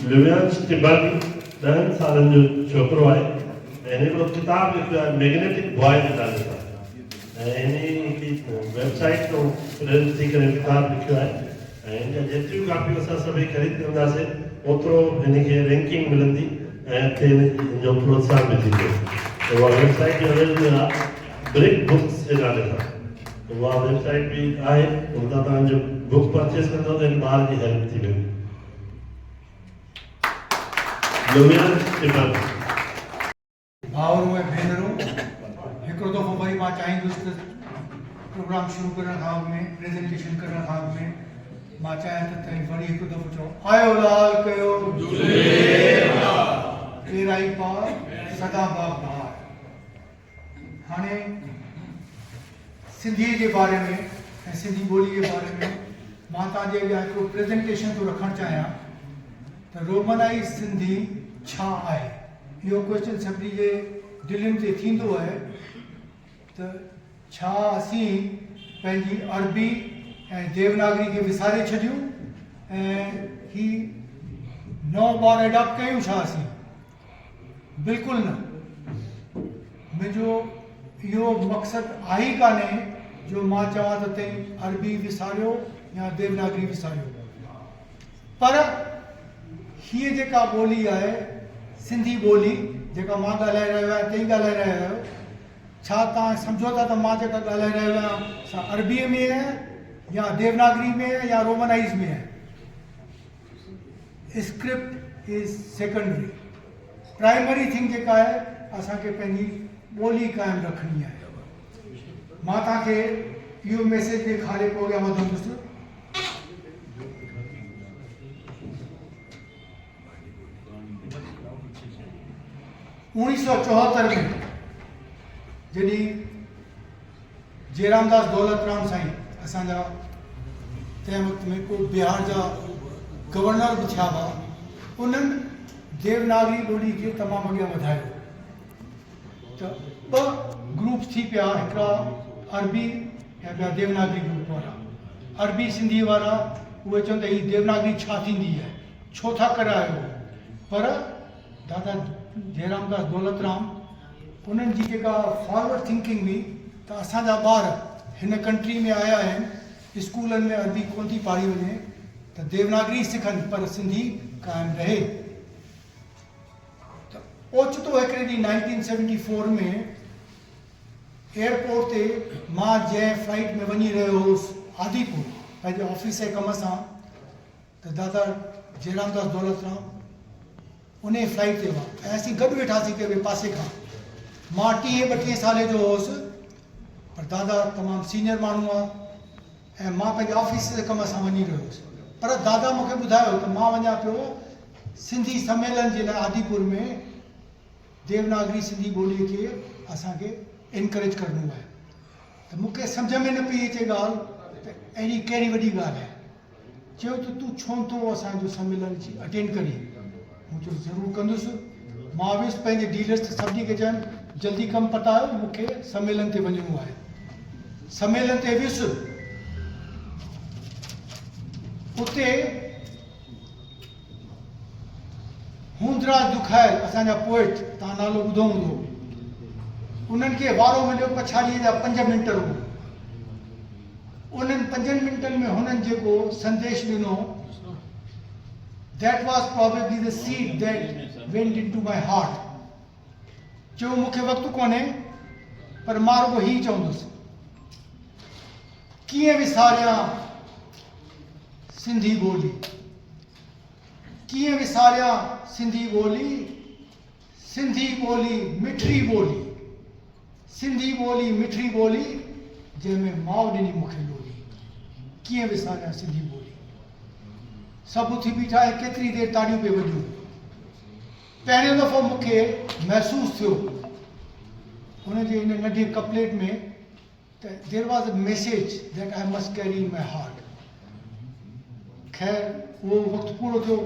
लुवियन स्टिबल 10 सालनि जो छोकिरो आहे ऐं हिकिड़ो किताबु लिखियो आहे मैग्नेटिक बॉय जे नाले सां ऐं हिन वेबसाइट तां प्रेरित थी करे किताबु लिखियो आहे ऐं हिन जेतिरियूं कापियूं असां सभई ख़रीद कंदासीं ओतिरो हिनखे रैंकिंग मिलंदी ऐं हिते हिनजो प्रोत्साहन मिलंदो। उहा वेबसाइट जो नालो आहे ब्रिक बुक्स जे नाले सां। उहा वेबसाइट भी आहे, उतां तव्हांजो बुक परचेस कंदो त हिन ॿार जी हेल्प थी वेंदी। लुवियन स्टिबल भाउरों ऐं भेनरूं, हिकिड़ो दफ़ो वरी मां चाहींदुसि त प्रोग्राम शुरू करण खां अॻु में प्रेज़ेंटेशन करण खां अॻु में मां चाहियां त तव्हीं वरी हिकु दफ़ो चओ आयो लाल कयो तेराई पार सदा बाग़बार। हाणे सिंधी जे बारे में ऐं सिंधी ॿोली जे बारे में मां तव्हांजे अॻियां हिकिड़ो प्रेज़ेंटेशन थो रखणु चाहियां त रोमनाइज़ सिंधी छा आहे। इहो क्वेश्चन सभिनी जे दिलनि ते थींदो आहे त छा असीं पंहिंजी अरबी ऐं देवनागरी खे विसारे छॾियूं ऐं ही नओं ॿार एडॉप्ट कयूं छा असीं? बिल्कुलु न। मुंहिंजो इहो मक़सदु आहे ई कान्हे जो मां चवां त तव्हीं अरबी विसारियो या देवनागरी विसारियो, पर हीअ जेका ॿोली आहे सिंधी ॿोली जेका मां ॻाल्हाए रहियो आहियां तव्हीं ॻाल्हाए रहिया आहियो, छा तव्हां सम्झो था त मां जेका ॻाल्हाए रहियो आहियां सा अरबीअ में आहे या देवनागरी में आहे या रोमनाइज़ में आहे? Script is secondary. Primary thing जेका आहे असांखे पंहिंजी ॿोली क़ाइमु रखणी आहे। मां तव्हांखे इहो मैसेज ॾेखारे पोइ अॻियां वधंदुसि। उणिवीह सौ 74 में जॾहिं जयरामदास दौलतराम साईं असांजा तंहिं वक़्त में को बिहार जा गवर्नर बि थिया हुआ, उन्हनि देवनागरी ॿोली खे तमामु अॻियां वधायो। त ॿ ग्रुप थी पिया, हिकिड़ा अरबी ऐं ॿिया देवनागरी ग्रुप वारा। अरबी सिंधी वारा उहे चवनि त हीअ देवनागरी छा थींदी आहे, छो था करायो? पर दादा जयरामदास दौलतराम उन्हनि जी जेका फॉरवर्ड थिंकिंग हुई त असांजा ॿार हिन कंट्री में आया आहिनि, स्कूलनि में अरबी कोन थी पाढ़ी वञे त देवनागरी सिखनि पर सिंधी क़ाइमु रहे। त ओचितो हिकिड़े ॾींहुं 1974 में एयरपोर्ट ते मां जंहिं फ्लाइट में वञी रहियो हुउसि आदिपुर पंहिंजे ऑफिस जे कम सां, त दादा जयरामदास दौलतराम उन फ्लाइट ते हुआ ऐं असीं गॾु वेठासीं कंहिं पासे खां। मां 32 साले जो हुउसि, पर दादा तमामु सीनियर माण्हू आहे ऐं मां पंहिंजे ऑफिस जे कम सां वञी रहियो हुउसि। पर दादा मूंखे ॿुधायो त मां वञा पियो सिंधी सम्मेलन जे लाइ आदिपुर में, देवनागरी सिंधी ॿोलीअ खे असांखे इनकरेज करिणो आहे। त मूंखे सम्झ में न पई अचे ॻाल्हि त अहिड़ी कहिड़ी वॾी ॻाल्हि आहे। चयो त तूं छो नथो असांजो सम्मेलन अटेंड करी? मूं चयो ज़रूरु कंदुसि। मां वियुसि पंहिंजे डीलर्स ते सभिनी खे चयनि जल्दी कमु पतायो, मूंखे सम्मेलन ते वञिणो आहे। सम्मेलन ते वियुसि, उते हूंदराज दुखायल असांजा पोइट, तव्हां नालो ॿुधो हूंदो, उन्हनि खे वारो मिलियो पछाड़ीअ जा 5 मिंट रुॻो। उन्हनि 5 मिंटनि में हुननि जेको संदेश ॾिनो, that was probably the seed that went into my heart. जो मूंखे वक़्तु कोन्हे, पर मां रुॻो ही चवंदुसि, कीअं विसारियां सिंधी ॿोली, कीअं विसारियां सिंधी ॿोली। सिंधी ॿोली मिठड़ी ॿोली, सिंधी ॿोली मिठड़ी ॿोली जंहिंमें माउ ॾिनी मूंखे लोली। कीअं विसारियां सिंधी ॿोली। सभु उथी बीठा ऐं केतिरी देरि ताड़ियूं पिए वॼूं। पहिरियों दफ़ो मूंखे महसूसु थियो हुनजे इन नंढे कपलेट में त there was a message that I must carry in my heart. ख़ैर उहो वक़्तु पूरो थियो।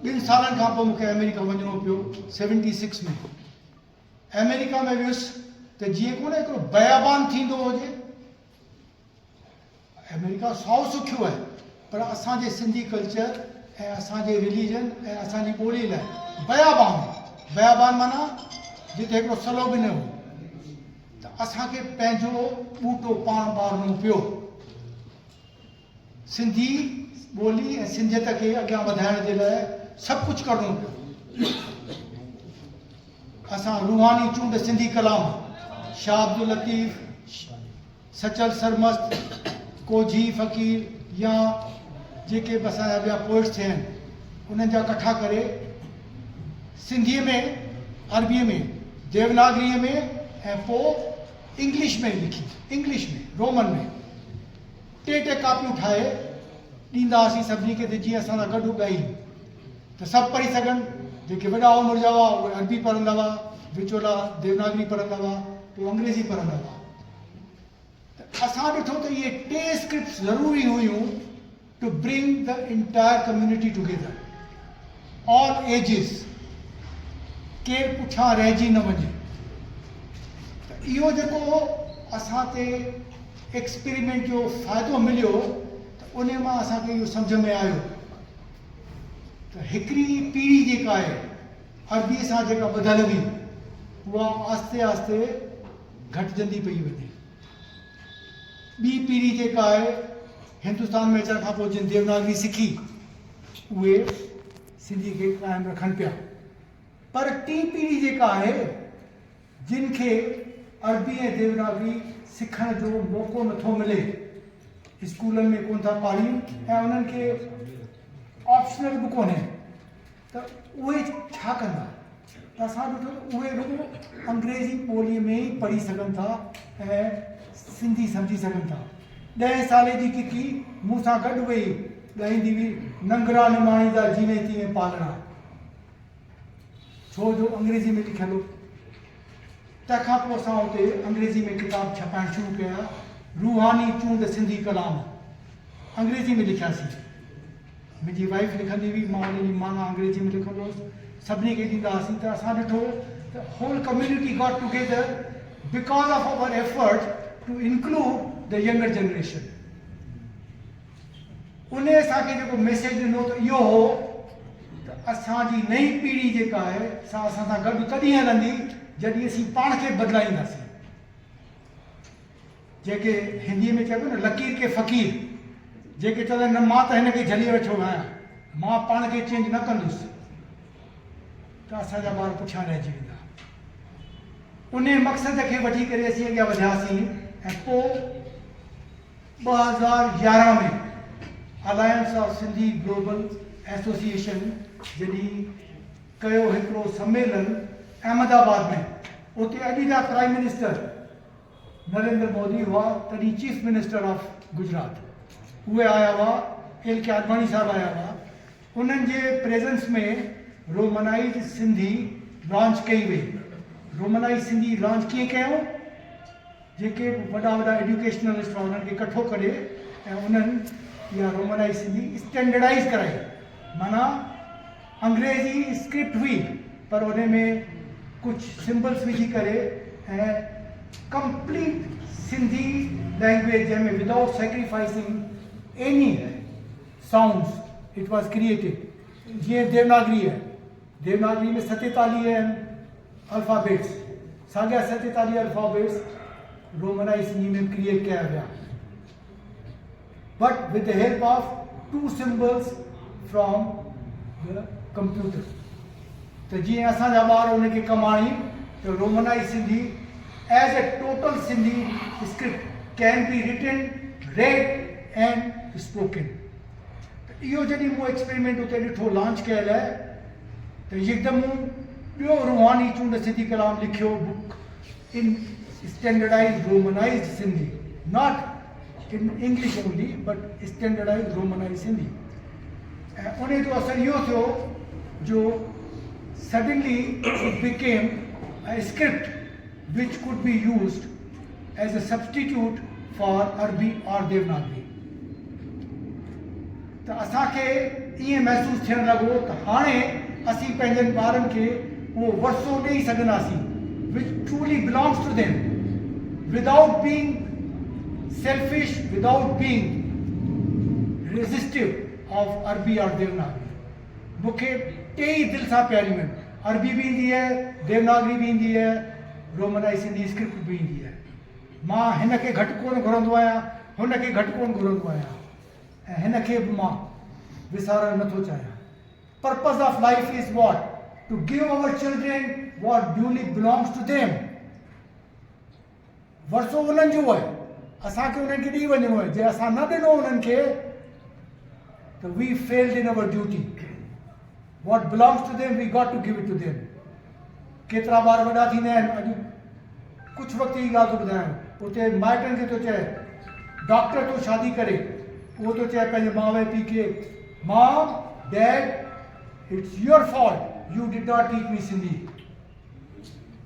2 सालनि खां पोइ मूंखे अमेरिका वञिणो पियो 76 में। अमेरिका में वियुसि त जीअं कोन हिकिड़ो बयाबान थींदो हुजे, अमेरिका साउ सुखियो आहे पर असांजे सिंधी कल्चर ऐं असांजे रिलीजन ऐं असांजी ॿोली लाइ बयाबान माना जिते हिकिड़ो सलो बि न हो त असांखे पंहिंजो ॿूटो पाण ॿारणो पियो। सिंधी ॿोली ऐं सिंधियत खे अॻियां वधाइण जे लाइ सभु कुझु करिणो पियो। असां रूहानी चूंड सिंधी कलाम शाह अब्दुल लतीफ़, सचल सरमस्त, कोझी फ़कीर या जेके बि असांजा ॿिया पोइट्स थिया आहिनि उन्हनि जा कठा करे सिंधीअ में, अरबीअ में, देवनागरीअ में ऐं पोइ इंग्लिश में लिखी, इंग्लिश में, रोमन में टे कापियूं ठाहे ॾींदा हुआसीं सभिनी खे, त जीअं असां सां गॾु ॻाई त सभु पढ़ी सघनि। जेके वॾा उमिरि जा हुआ उहे अरबी पढ़ंदा हुआ, विचोला देवनागरी पढ़ंदा हुआ, पोइ अंग्रेज़ी पढ़ंदा हुआ। त असां ॾिठो त इहे टे स्क्रिप्ट्स ज़रूरी हुयूं to bring the entire community together, all ages, केरु पुठियां रहिजी न वञे। त इहो जेको असां ते एक्सपेरिमेंट जो फ़ाइदो मिलियो त उन मां असांखे इहो सम्झ में आयो त हिकिड़ी पीढ़ी जेका आहे अरबीअ सां जेका ॿधल हुई उहा आस्ते आस्ते घटिजंदी पई वञे। ॿी पीढ़ी जेका आहे हिंदुस्तान में अचण खां पोइ जिन देवनागरी सिखी उहे सिंधी खे क़ाइमु रखनि पिया। पर टी पीढ़ी जेका आहे जिन खे अरबी ऐं देवनागरी सिखण जो मौक़ो नथो मिले, स्कूलनि में कोन था पाढ़ीनि ऐं उन्हनि खे ऑप्शनल बि कोन्हे, त उहे छा कंदा? त असां ॾिठो त उहे रुॻो अंग्रेज़ी ॿोलीअ में ई पढ़ी सघनि था ऐं सिंधी सम्झी सघनि था। 10 साले जी किकी मूं सां गॾु वेही ॻाईंदी हुई, नंगरा निमाणींदा जीवे तीअं पालणा, छो जो अंग्रेज़ी में लिखियल हो। तंहिंखां पोइ असां हुते अंग्रेज़ी में किताब छपाइणु शुरू कया, रूहानी चूंड सिंधी कलाम, अंग्रेज़ी में लिखियासीं। मुंहिंजी वाइफ लिखंदी हुई, मां उन जी माना अंग्रेज़ी में लिखंदो हुउसि, सभिनी खे ॾींदा हुआसीं। त असां ॾिठो त whole community got together because of our effort to include the younger generation. उन असांखे जेको मैसेज ॾिनो त इहो हो त असांजी नई पीढ़ी जेका आहे सा असां सां गॾु तॾहिं हलंदी जॾहिं असीं पाण खे बदिलाईंदासीं। जेके हिंदीअ में चइबो न लकीर के फ़क़ीर, जेके चवंदा आहिनि न मां त हिन खे झली वेठो आहियां, मां पाण खे चेंज न कंदुसि, त असांजा ॿार पुठियां रहिजी वेंदा। उन मक़सद खे वठी करे असीं अॻियां वधियासीं ऐं पोइ 2011 में alliance of Sindhi global association जॾहिं कयो हिकिड़ो सम्मेलन अहमदाबाद में, उते अॼु जा प्राइम मिनिस्टर नरेंद्र मोदी हुआ, तॾहिं चीफ मिनिस्टर ऑफ गुजरात उहे आया हुआ, एल के आडवाणी साहब आया हुआ। उन्हनि जे प्रेजेंस में रोमनाइज़ सिंधी लॉन्च कई वई। रोमनाइज़ सिंधी लॉन्च कीअं कयूं? जेके वॾा वॾा एजुकेशनलिस्ट हुआ उन्हनि खे इकठो करे ऐं उन्हनि इहा रोमनाइज़ सिंधी स्टैंडर्डाइज़ कराई। माना अंग्रेज़ी स्क्रिप्ट हुई पर उन में कुछ सिंबल्स विझी करे ऐं कंप्लीट सिंधी लैंग्वेज जंहिंमें without sacrificing any sounds it was created. जीअं देवनागरी है, देवनागरी में 47 अल्फ़ाबेट्स, साॻिया 47 अल्फ़ाबेट्स रोमनाइज़ सिंधी में क्रिएट किया विया, but with the help of 2 symbols from the computer. तो जीअं असांजा ॿार उनखे कमाणी त romanise Sindhi as a total Sindhi script can be written, read and spoken. इहो जॾहिं मूं एक्सपेरिमेंट उते ॾिठो लॉन्च कयल आहे त हिकदमि ॿियो रूहानी चूंड सिंधी कलाम लिखियो, book in standardise romanise Sindhi, not in English only but standardise romanise Sindhi. ऐं उन जो असरु इहो थियो जो suddenly it became a script which could be used as a substitute for Arabic or Devanagari. त असांखे ईअं महसूसु थियणु लॻो त हाणे असीं पंहिंजनि ॿारनि खे उहो वरसो ॾेई सघंदासीं which truly belongs to them without being selfish, without being resistive of Arabi or Devanagari. मूंखे टे ई दिल सां प्यारियूं आहिनि, अरबी बि ईंदी आहे, देवनागरी बि ईंदी आहे, रोमनाई सिंधी स्क्रिप्ट बि ईंदी आहे। मां हिन खे घटि कोन घुरंदो आहियां, हुन खे घटि कोन घुरंदो आहियां, ऐं हिन खे बि मां विसारणु नथो चाहियां। Purpose of life is what? To give our children what duly belongs to them. वरसो उन्हनि जो आहे, असांखे उन्हनि खे ॾेई वञिणो आहे। जे असां न ॾिनो उन्हनि खे त we failed in our duty. What belongs to them we got to give it to them. केतिरा ॿार वॾा थींदा आहिनि, अॼु कुझु वक़्तु ई ॻाल्हि थो ॿुधायां, उते माइटनि खे थो चए डॉक्टर तो शादी करे, उहो तो चए पंहिंजे माउ पीउ खे, mom dad it's your fault you did not teach me Sindhi,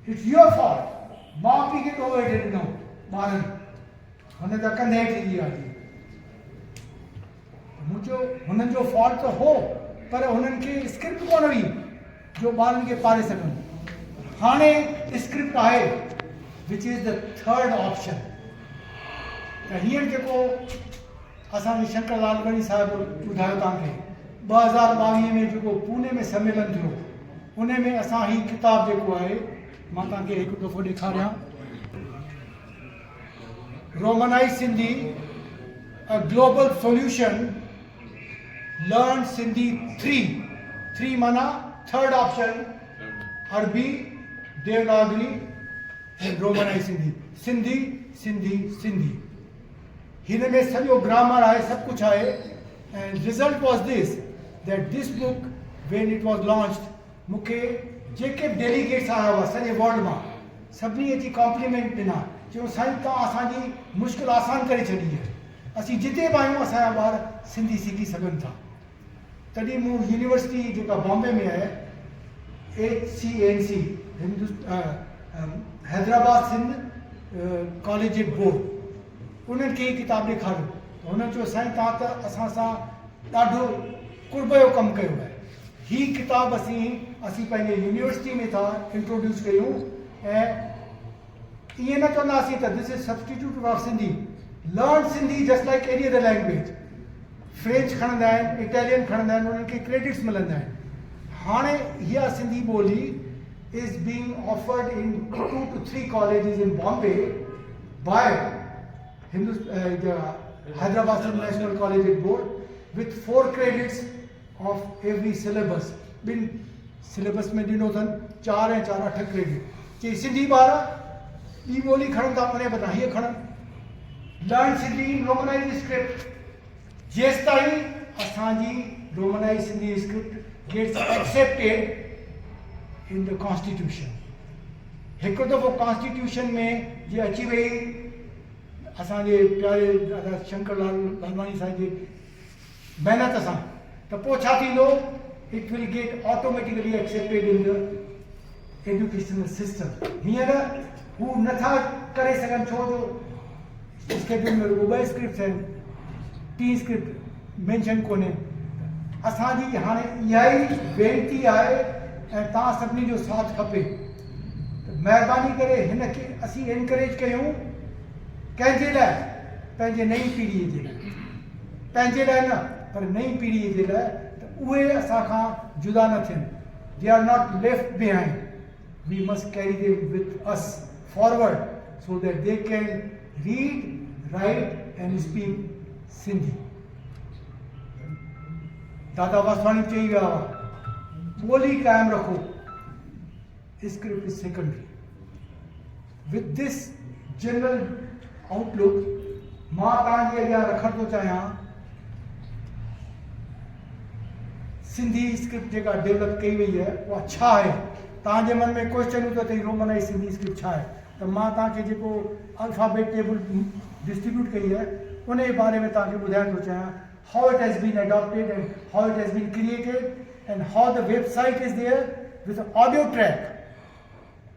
it's your fault। माउ पीउ खे तो वेठे ॾिनो ॿारनि, हुन त कंधे हेठि थी आहे। मुंहिंजो हुननि जो फॉल्ट त हो, पर हुननि खे स्क्रिप्ट कोन हुई जो ॿारनि खे पाढ़े सघनि। हाणे स्क्रिप्ट आहे which is the third option. त हींअर जेको असांजे शंकर लालवानी साहिबु ॿुधायो तव्हांखे 2022 में जेको पूने में सम्मेलन थियो, उन में असां ही किताब जेको आहे मां तव्हांखे हिकु दफ़ो ॾेखारियां, romanise Sindhi a global solution, learn Sindhi 3 माना third option, Arabi, Devanagari and romanise Sindhi, Sindhi Sindhi Sindhi. हिन में सॼो ग्रामर आहे, सभु कुझु आहे। And result was this that this book when it was launched, मूंखे जेके डेलीगेट्स आया हुआ सॼे वर्ल्ड मां, सभिनी अची कॉम्प्लीमेंट ॾिना, चयो साईं तव्हां असांजी मुश्किल आसान करे छॾी आहे, असीं जिते बि आहियूं असांजा ॿार सिंधी सिखी सघनि था। तॾहिं मूं यूनिवर्सिटी जेका बॉम्बे में आहे, HCNC Hyderabad Sindh collegiate board, उन्हनि खे किताब ॾेखारियो त हुननि चयो साईं तव्हां त असां सां ॾाढो कुर्ब जो कमु कयो आहे। ही किताब असीं पंहिंजे यूनिवर्सिटी में था इंट्रोड्यूस कयूं, ऐं ईअं न चवंदासीं त this is substitute of Sindhi, learn Sindhi just like any other language. French खणंदा आहिनि, इटालियन खणंदा आहिनि, उन्हनि खे क्रेडिट्स मिलंदा आहिनि। हाणे इहा सिंधी ॿोली is being offered in 2 to 3 colleges in Bombay by Hyderabad National Collegiate Board with 4 credits of every syllabus। ॿिनि सिलेबस में ॾिनो अथनि 4 ऐं 4 8 क्रेडिट। चई सिंधी ॿार ॿी ॿोली खणनि था, उन बदिरां हीअ खणनि, लर्न सिंधी रोमनाइज़ स्क्रिप्ट। जेसि ताईं असांजी romanise Sindhi script gets accepted in the constitution, हिकु दफ़ो कॉन्स्टिट्यूशन में जे अची वई असांजे प्यारे दादा शंकर लालवानी साहिब जी महिनत सां, त पोइ छा थींदो, it will get automatically accepted in the educational system. हींअर हू नथा करे सघनि, छो जो स्केड्यूल में रुगो 2 स्क्रिप्ट आहिनि, 3 स्क्रिप्ट मेंशन कोन्हे। असांजी हाणे इहा ई वेनती आहे ऐं तव्हां सभिनी जो साथ खपे, महिरबानी करे हिन खे असीं एनकरेज कयूं। कंहिंजे लाइ? पंहिंजे नई पीढ़ीअ जे लाइ, पंहिंजे लाइ न पर नई पीढ़ीअ जे लाइ, त उहे असां खां जुदा न थियनि। They are not left behind, we must carry them with us forward so that they can read, write and speak Sindhi. Dada Vaswani चई विया हुआ, ॿोली क़ाइमु रखो, script is secondary. With this general outlook मां तव्हांजे अॻियां रखण थो चाहियां सिंधी स्क्रिप्ट जेका डेवलप कई वई आहे उहा छा आहे। तव्हांजे मन में क्वेश्चन हूंदो त रोमनाइज़ सिंधी स्क्रिप्ट छा आहे, त मां तव्हांखे जेको अल्फ़ाबेट टेबल डिस्ट्रीब्यूट कई आहे उन जे बारे में तव्हांखे ॿुधाइण थो चाहियां, how it has been adopted and how it has been created and how the website is there with an audio track.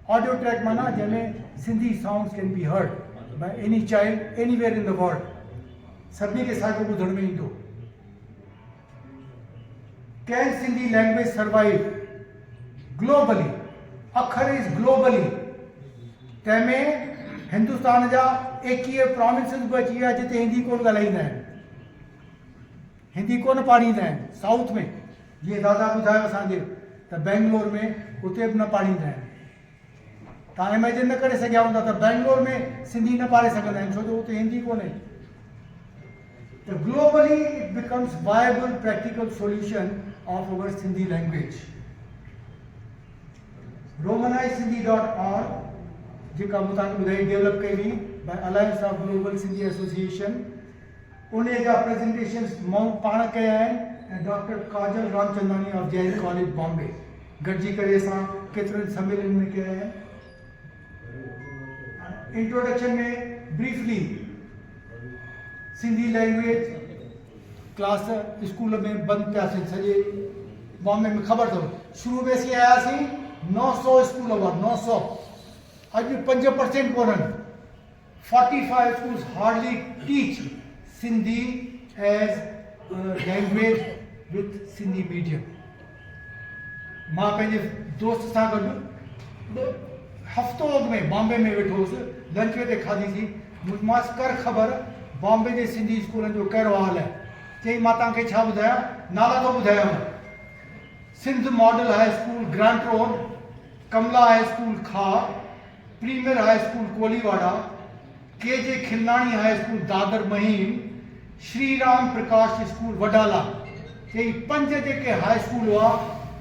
Audio track माना जंहिंमें Sindhi sounds can be heard by any child anywhere in the world. सभिनी खे साॻियो ॿुधण में ईंदो। Can Sindhi language survive globally? अखर is globally, तंहिंमें Hindustan जा 21 प्रोविंसिस बि अची विया जिते हिंदी कोन ॻाल्हाईंदा आहिनि। हिंदी कोन पाढ़ींदा आहिनि साउथ में, जीअं दादा ॿुधायो असांजे त बेंगलोर में उते बि न पाढ़ींदा आहिनि। तव्हां इमेजिन न करे सघिया हूंदा त बेंगलोर में सिंधी न पाढ़े सघंदा आहिनि, छो जो उते हिंदी कोन्हे। त globally it becomes viable practical solution of our Sindhi language. romanizesindhi.org जेका मूं तव्हांखे ॿुधाई डेवलप कई हुई by alliance of global Sindhi association, उन जा प्रेज़ेंटेशन्स मां पाण कया आहिनि ऐं doctor Kajal Ramchandani of Jain college Bombay गॾिजी करे असां केतिरनि सम्मेलन में कया आहिनि। इंट्रोडक्शन में briefly Sindhi language class school में बंदि पिया थियनि सॼे बॉम्बे में, ख़बर अथव शुरू में असीं आयासीं 900 स्कूल हुआ, 900, अॼु 5% कोन्हनि। 45 schools hardly teach Sindhi as a language with Sindhi medium। मां पंहिंजे दोस्त सां गॾु हफ़्तो अॻु में बॉम्बे में वेठो हुउसि, लंच ते खाधीसीं। मां कर ख़बर बॉम्बे जे सिंधी स्कूलनि जो कहिड़ो हाल आहे। चई मां तव्हांखे छा ॿुधायां, नाला थो ॿुधायांव। Sindh model high school Grant Road, Kamala high school Khar, premier high school Koliwada, K J Khilnani high school Dadar Mahim, Shri Ram Prakash school Wadala. चई 5 जेके हाई स्कूल हुआ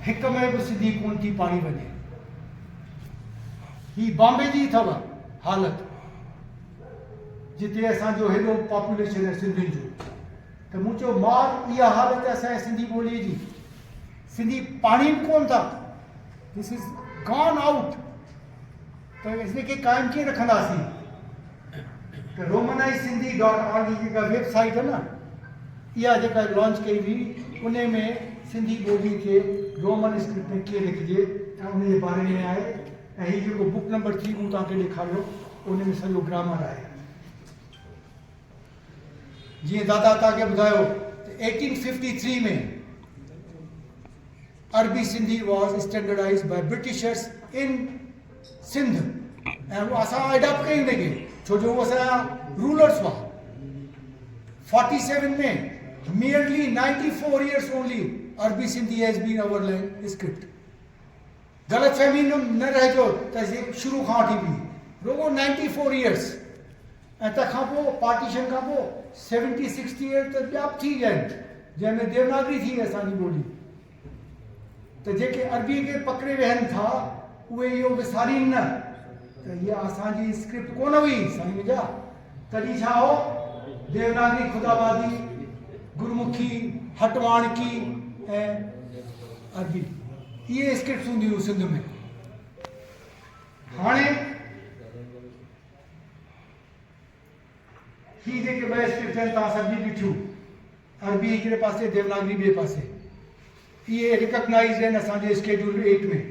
हिक में बि सिंधी कोन थी पाढ़ी वञे। ही बॉम्बे जी अथव हालत, जिते असांजो हेॾो पॉपुलेशन आहे सिंधियुनि जो। त मूं चयो मां इहा हालत आहे असांजे सिंधी ॿोलीअ जी, सिंधी पाढ़ी कोन था, दिस इज़ गॉन आउट। त इनखे क़ाइमु कीअं रखंदासीं? त romanizesindhi.org जी जेका वेबसाइट आहे न, इहा जेका लॉन्च कई हुई, उन में सिंधी ॿोली खे रोमन स्क्रिप्ट में कीअं लिखिजे ऐं उन जे बारे में आहे। ऐं हीउ जेको बुक नंबर 3 मूं तव्हांखे ॾेखारियो, उन में सॼो ग्रामर आहे। जीअं दादा तव्हांखे ॿुधायो त 1853 में अरबी Sindhi was standardized by Britishers in Sindh, ऐं उहो असां अडॉप्ट कई हुनखे, छो जो उहो असांजा रूलर्स हुआ। 47 में merely 94 years only अरबी Sindhi has been our script. ग़लति फहमी न रहिजो त शुरू खां वठी बि रुगो 94 years। ऐं तंहिंखां पोइ पार्टीशन खां पोइ 70-60 years त ॿिया बि थी विया आहिनि, जंहिंमें देवनागरी थी असांजी ॿोली। त जेके अरबीअ खे पकिड़े वेहनि था उहे इहो विसारीनि न त इहा असांजी स्क्रिप्ट कोन हुई साईं मुंहिंजा। तॾहिं छा हो, देवनागरी, खुदाबादी, गुरमुखी, हटवाणकी ऐं अरबी, इहे स्क्रिप्ट हूंदी हुयूं सिंध में। हाणे ही जेके ॿ स्क्रिप्ट आहिनि तव्हां सभिनी ॾिठियूं, अरबी हिकिड़े पासे, देवनागरी ॿिए पासे, इहे रिकॉग्नाइज़ आहिनि असांजे शेड्यूल 8 में।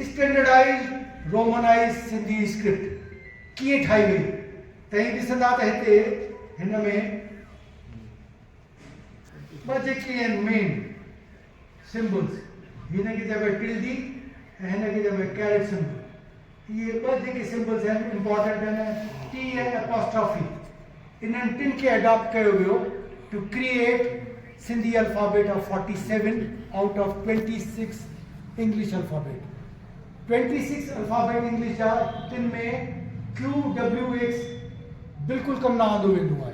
स्टैंडर्डाइज्ड रोमनाइज़ सिंधी स्क्रिप्ट कीअं ठाही वई, त ही ॾिसंदा त हिते हिन में ॿ जेके आहिनि मेन सिम्बल्स, हिनखे चइबो आहे टिल्डी ऐं हिनखे चइबो आहे कैरेट सिम्बल। इहे ॿ जेके सिम्बल्स आहिनि इम्पॉर्टेंट आहिनि, टी ऐं एपोस्ट्रॉफी। इन्हनि टिनि खे अडॉप्ट कयो वियो to create Sindhi alphabet of 47 out of 26 English alphabet. 26 alphabet English जा, तिन में QWX बिल्कुलु कमु न आंदो वेंदो आहे,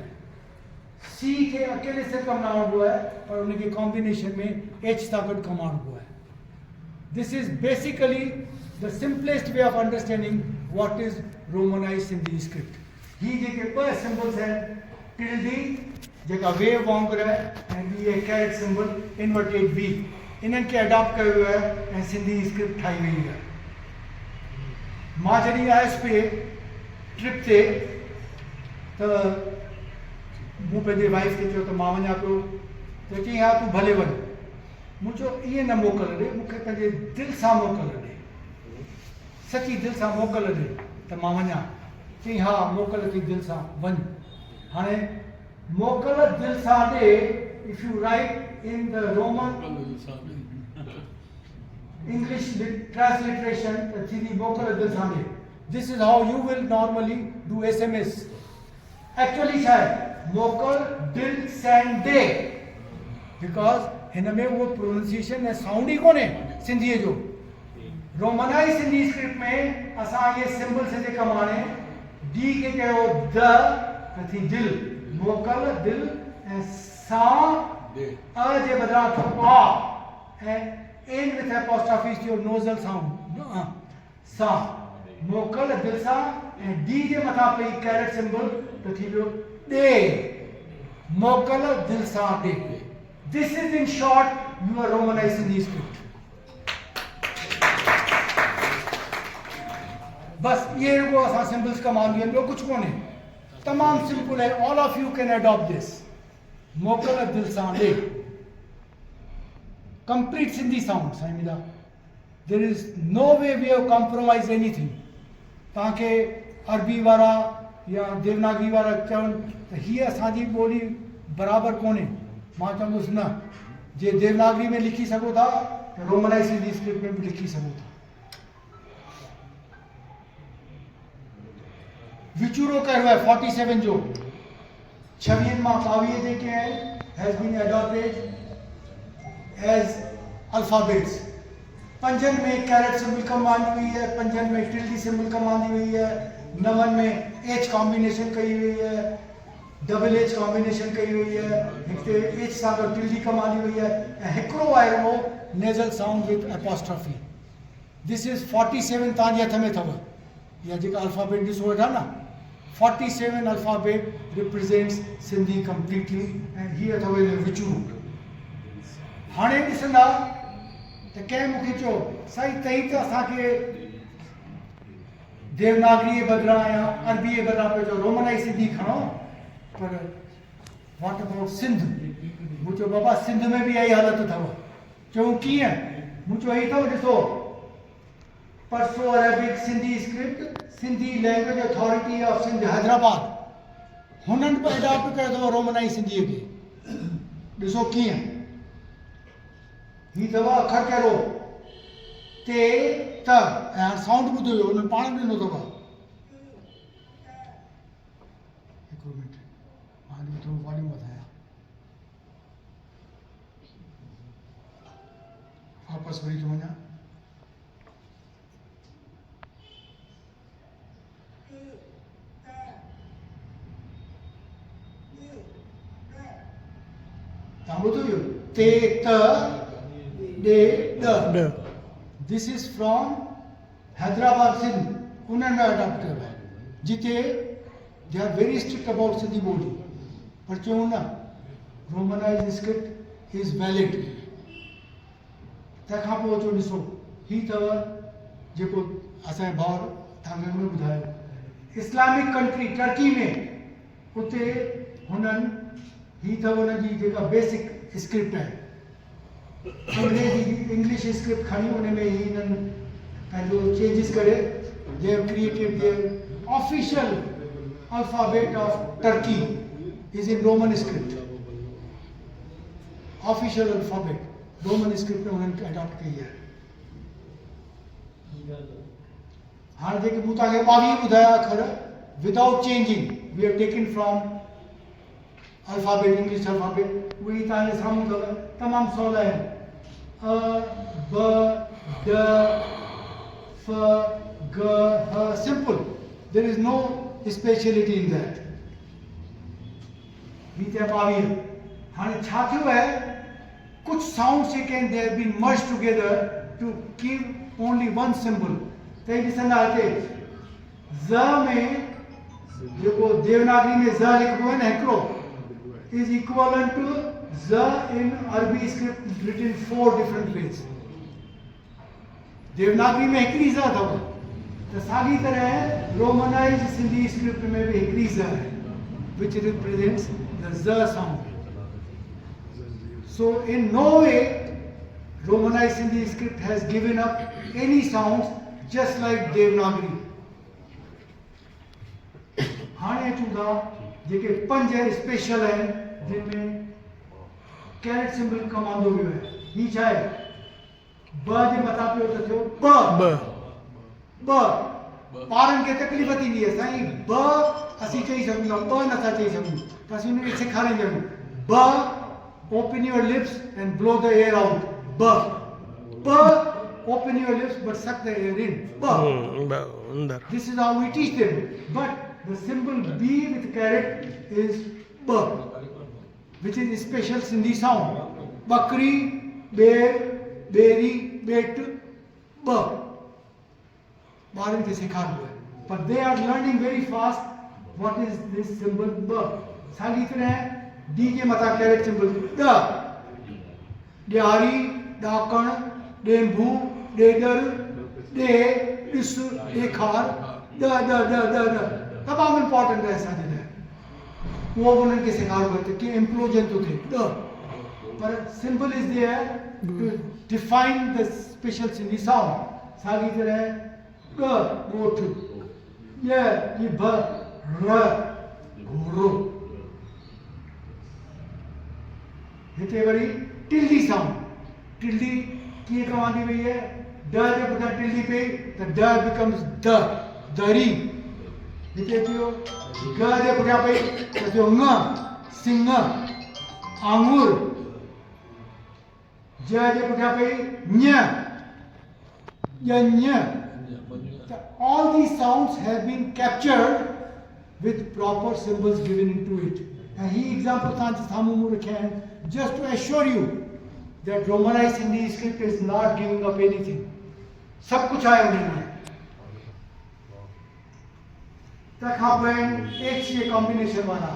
C खे अकेले से कमु न आणिबो आहे, पर उनखे कॉम्बिनेशन में H सां गॾु कमु आणिबो आहे। This is basically the simplest way of understanding what is romanised Sindhi script. ही जेके ॿ सिम्बल्स आहिनि, टिल्डी जेका वेव वांगुरु आहे ऐं ॿी आहे कैरेट सिम्बल इन्वर्टेड V, इन्हनि खे अडॉप्ट कयो वियो आहे ऐं सिंधी स्क्रिप्ट ठाही वई आहे। मां जॾहिं आयुसि पे ट्रिप ते त मूं पंहिंजे वाइफ खे चयो त मां वञा पियो, त चई हा तूं भले वञ। मूं चयो ईअं न मोकल ॾे, मूंखे पंहिंजे दिलि सां मोकल ॾे, सची दिलि सां मोकल ॾे त मां वञा। चई हा मोकल थी दिलि सां वञ। हाणे मोकल दिलि सां ॾे, if you right in the Roman English transliteration, थींदी मोकल दिलि सां ॾे। This is how you will normally do SMS। Actually छा आहे, मोकल दिल सैंडे, बिकॉज हिन में वो प्रोनाउंसिएशन ऐं साउंड ई कोन्हे सिंधीअ जो। रोमनाई सिंधी स्क्रिप्ट में असां ये सिंबल से जेका माने डी खे कयो द त थी दिल, मोकल दिल, ऐं सां अ जे बदिरां थो आ, ऐं एन विथ एपोस्ट्रोफी थियो नोज़ल साउंड सां, मोकल दिल सां, ऐं डी जे मथां पई कैरेट सिंबल त थी वियो डे, मोकल दिल सां डे। This is in short your romanized Sindhi script. बस ये रुगो असां सिंबल्स कमांड दियन, ॿियो कुछ कोन्हे, तमाम सिंपल है। All of you can adopt this, मोकल दिल सां डे, कंप्लीट सिंधी साउंड। साईं मिला, there is no way we have compromise anything. तव्हांखे अरबी वारा या देवनागरी वारा चवनि त हीअ असांजी ॿोली बराबरि कोन्हे, मां चवंदुसि न, जे देवनागरी में लिखी सघो था त रोमनाइज़ सिंधी स्क्रिप्ट में बि लिखी सघो था। विचूरो कयो है 47 जो, 26 मां 22 जेके आहिनि has been adopted as alphabets. 5 में कैरेट सिंबल कम आंदी हुई है, 5 में टिल्डी सिंबल कम आंदी हुई है, 9 में एच कॉम्बिनेशन कई हुई है, डबल एच कॉम्बिनेशन कई हुई है, हिते एच सां गॾु टिल्डी कम आंदी हुई है, ऐं हिकिड़ो आहे उहो nasal sound with apostrophe. This is 47 तव्हांजे हथ में अथव, या जेका अल्फाबेट ॾिसो वेठा न, 47 अल्फाबेट रिप्रेजेंट्स सिंधी कंप्लीटली, ऐं हीअ अथव विचूरो। हाणे ॾिसंदा त कंहिं मूंखे चयो साईं तई त असांखे देवनागरी जे बदिरां या अरबी जे बदिरां पियो चयो रोमनाइज़ सिंधी खणो, पर वॉट अबाउट सिंध? मूं चयो बाबा सिंध में बि इहा हालत अथव। चयूं कीअं? मूं चयो हीअ अथव ॾिसो, परसो Arabic Sindhi script, Sindhi language authority of Sindh Hyderabad, हुननि बि एडॉप्ट कयो अथव रोमनाइज़ सिंधीअ खे। ॾिसो कीअं, ही अथव अखर कहिड़ो ते त, ऐं हाणे साउंड ॿुधो हुयो हुननि पाण ॾिनो अथव। हिकिड़ो मिंट, हाणे थोरो वॉल्यूम वधायां, वापसि वरी थो वञा। तव्हां ॿुधो हुयो ते त डे ड। This is from Hyderabad Sindh, उन्हनि में अडॉप्ट कयो आहे, जिते they are very strict about Sindhi ॿोली। पर चयूं न, रोमनाइज़ स्क्रिप्ट इज़ वैलिड। तंहिंखां पोइ चयो ॾिसो, हीअ अथव जेको असांजे भाउ तव्हांखे में ॿुधायो, इस्लामिक कंट्री टर्की में, उते हुननि ही अथव हुनजी जेका बेसिक स्क्रिप्ट आहे, अंग्रेजी इंग्लिश स्क्रिप्ट खणी उन में ही हिननि पंहिंजो चेंजिस करे they have created their official alphabet of Turkey is in Roman script. Official alphabet Roman script में उन्हनि अडॉप्ट कई आहे। हाणे जेके मूं तव्हांखे 22 ॿुधाया अखर without changing, we have taken from alphabet, English alphabet, वही तव्हांजे साम्हूं अथव, तमामु सवला आहिनि। अ ब ड फ ग ह, simple, there is no speciality in that. हीअ थिया 22। हाणे छा थियो आहे, कुछ साउंड्स जेके आहिनि they have been merge together to give only one symbol. त ॾिसंदा हिते ज़ में जेको देवनागरी में ज़ लिखिबो आहे न हिकिड़ो, is equivalent to Z in Arabic script written 4 different ways. Devanagari में हिकिड़ी ज़ अथव, त साॻी तरह रोमनाइज्ड सिंधी स्क्रिप्ट में भी हिकिड़ी ज़ है, which represents the Z sound. So in no way Romanized Sindhi script has given up any sounds, just like Devanagari. हाणे अचूं था जेके 5 स्पेशल आहिनि जिनमें कैरेट सिंबल कम आंदो वियो आहे। ही छा आहे, ब जे मथां पियो त थियो ब ब, ॿारनि खे तकलीफ़ थींदी आहे साईं ब असीं चई सघूं था ॿ नथा चई सघूं त असीं हुनखे सेखारींदा आहियूं ब open your lips and blow the air out ब open your lips but suck the air in अंदर this is how we teach them but the symbol B with caret is b which is a special Sindhi sound bakri bear beri bet b ॿारनि खे सेखारिबो आहे but they are learning very fast what is this symbol b साॻी तरह D जे मथां carat symbol ॾ Diyari ॾाकण ॾेंभू ॾेॾर ॾे ॾिस ॾेखार ॾ तमामु important आहे असांजे लाइ उहो बि उन्हनि खे सेखारिबो आहे त कीअं इम्प्लोजन थो थिए ॾ पर symbol is there to define the special Sindhi sound साॻी तरह ॻ ॻोठ ॼ ॿ र घोड़ो हिते वरी टिल्डी साउंड टिल्डी कीअं तव्हांजी वई आहे ड जे पुठियां टिल्डी पई त ड बिकम्स द दरी हिते थियो ग जे पुठियां पई त थियो ङ सिंह आंगुर ज जे पुठियां पई ञ ञ all these sounds have been captured with proper symbols given into it and he example thanji samu mu rakhe hain just to assure you that Romanized Hindi script is not giving up anything सब कुछ आया उन्हें तक हाँ H ये combination वाला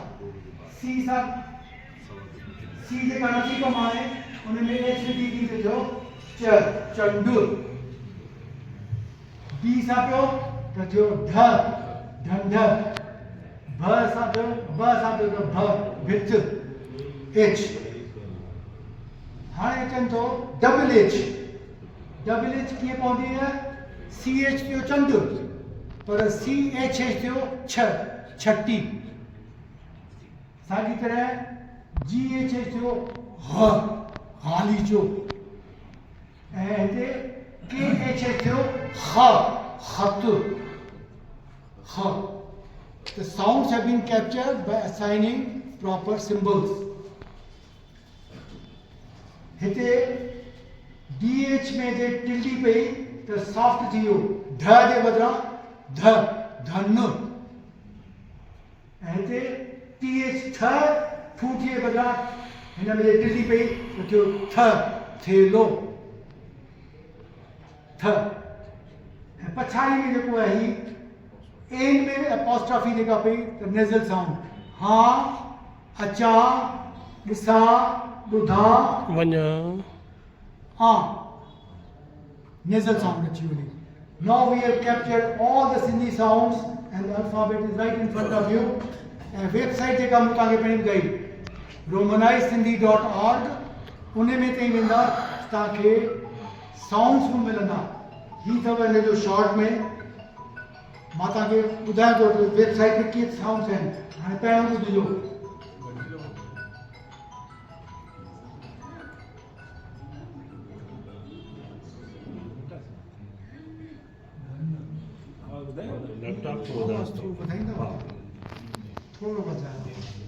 C सब C जे का नती को माने उन्हें H दी थी जो चंडू D सब जो ढ ढंढ भ सब जो भ भित H हाणे अचनि थो डबल एच कीअं पवंदी आहे सी एच थियो चंड पर सी एच एच थियो छटी साॻी तरह जी एच एच थियो हालीचो ऐं हिते के एच एच थियो खत The sounds have been captured by assigning proper symbols. हिते DH में जे टिल्डी पई त सॉफ्ट थी वियो ढ जे बदिरां ध धन ऐं हिते TH थ ठूठी जे बदिरां हिन में जे टिल्डी पई त थियो थ थेलो थ ऐं पछाड़ी में जेको आहे ही एन में अपॉस्ट्रॉफी जेका पई त नेज़ल साउंड हा अचा ॾिसा ॿुधा वञा nasal sound अची वञे now we have captured all the Sindhi sounds and the alphabet is right in front of you ऐं वेबसाइट जेका मूं तव्हांखे पहिरीं ॿुधाई romanizedhindy.org उन में ताईं वेंदा तव्हांखे साउंड्स बि मिलंदा ही अथव हिन जो शॉर्ट में मां तव्हांखे ॿुधायां थो वेबसाइट ते कीअं साउंड्स आहिनि हाणे पहिरियों ॿुधिजो लैपटॉप को थोरो वधायो